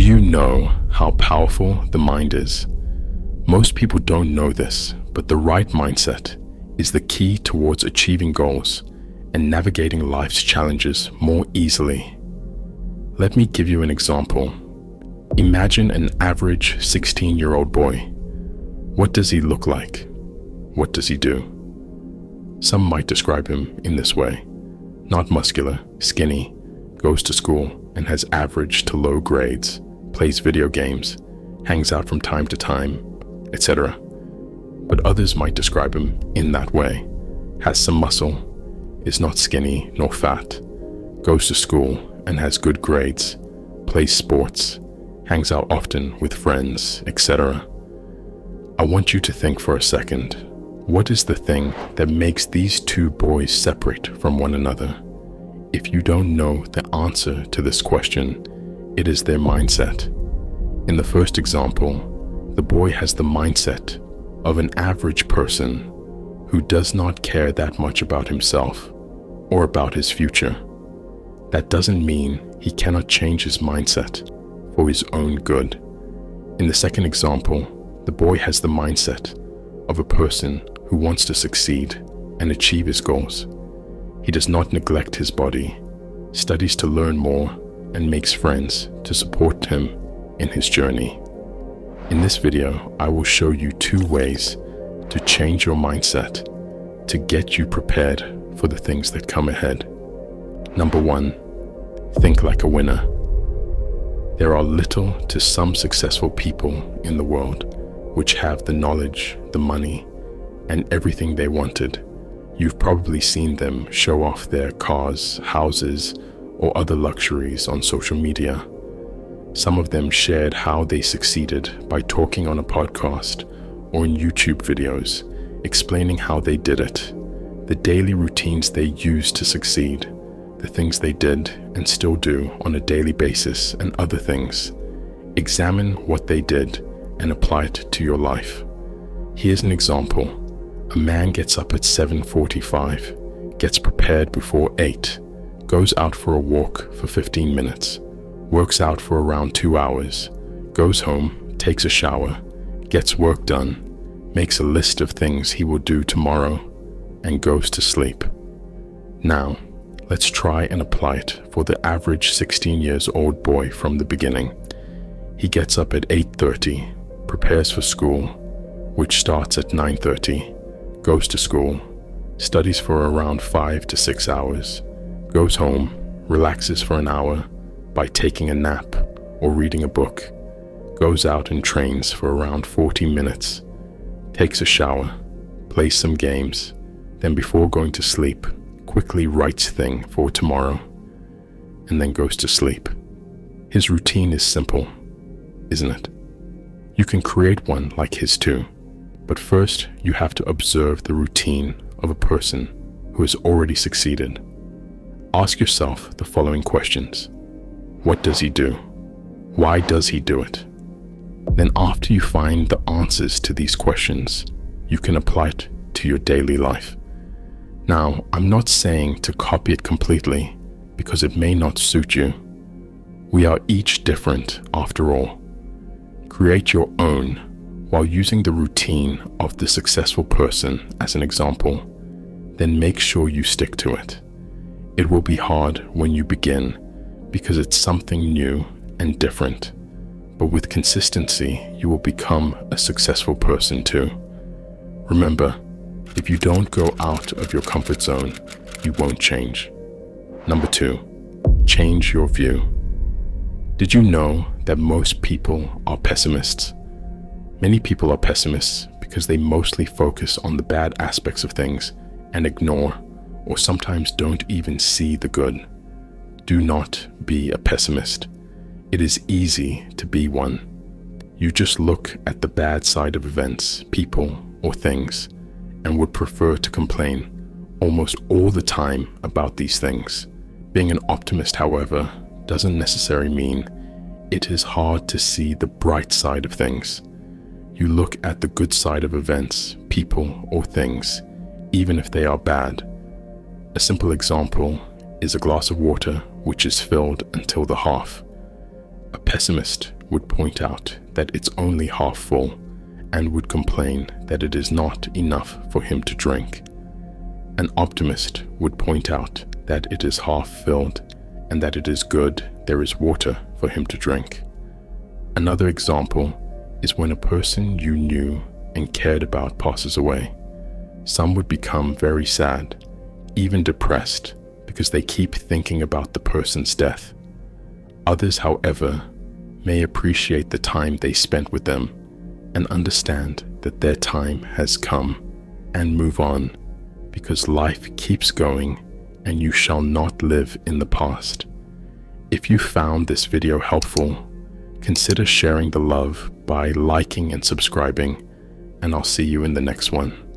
you know how powerful the mind is? Most people don't know this, but the right mindset is the key towards achieving goals and navigating life's challenges more easily. Let me give you an example. Imagine an average 16-year-old boy. What does he look like? What does he do? Some might describe him in this way: not muscular, skinny, goes to school and has average to low grades, plays video games, hangs out from time to time, etc. But others might describe him in that way: has some muscle, is not skinny nor fat, goes to school and has good grades, plays sports, hangs out often with friends, etc. I want you to think for a second. What is the thing that makes these two boys separate from one another? If you don't know the answer to this question, it is their mindset. In the first example, the boy has the mindset of an average person who does not care that much about himself or about his future. That doesn't mean he cannot change his mindset for his own good. In the second example, the boy has the mindset of a person who wants to succeed and achieve his goals. He does not neglect his body, studies to learn more, and makes friends to support him in his journey. In this video, I will show you 2 ways to change your mindset to get you prepared for the things that come ahead. Number 1, think like a winner. There are little to some successful people in the world which have the knowledge, the money, and everything they wanted. You've probably seen them show off their cars, houses, or other luxuries on social media. Some of them shared how they succeeded by talking on a podcast or in YouTube videos, explaining how they did it, the daily routines they used to succeed, the things they did and still do on a daily basis, and other things. Examine what they did and apply it to your life. Here's an example. A man gets up at 7:45, gets prepared before 8, goes out for a walk for 15 minutes, works out for around 2 hours, goes home, takes a shower, gets work done, makes a list of things he will do tomorrow, and goes to sleep. Now, let's try and apply it for the average 16-year-old boy from the beginning. He gets up at 8:30, prepares for school, which starts at 9:30, goes to school, studies for around 5 to 6 hours, goes home, relaxes for an hour by taking a nap or reading a book, goes out and trains for around 40 minutes, takes a shower, plays some games, then before going to sleep, quickly writes things for tomorrow, and then goes to sleep. His routine is simple, isn't it? You can create one like his too, but first you have to observe the routine of a person who has already succeeded. Ask yourself the following questions. What does he do? Why does he do it? Then after you find the answers to these questions, you can apply it to your daily life. Now, I'm not saying to copy it completely because it may not suit you. We are each different after all. Create your own while using the routine of the successful person as an example. Then make sure you stick to it. It will be hard when you begin because it's something new and different. But with consistency, you will become a successful person too. Remember, if you don't go out of your comfort zone, you won't change. Number 2, change your view. Did you know that most people are pessimists? Many people are pessimists because they mostly focus on the bad aspects of things and ignore, or sometimes don't even see, the good. Do not be a pessimist. It is easy to be one. You just look at the bad side of events, people, or things, and would prefer to complain almost all the time about these things. Being an optimist, however, doesn't necessarily mean it is hard to see the bright side of things. You look at the good side of events, people, or things, even if they are bad. A simple example is a glass of water which is filled until the half. A pessimist would point out that it's only half full and would complain that it is not enough for him to drink. An optimist would point out that it is half filled and that it is good there is water for him to drink. Another example is when a person you knew and cared about passes away. Some would become very sad, even depressed, because they keep thinking about the person's death. Others, however, may appreciate the time they spent with them and understand that their time has come and move on, because life keeps going and you shall not live in the past. If you found this video helpful, consider sharing the love by liking and subscribing, and I'll see you in the next one.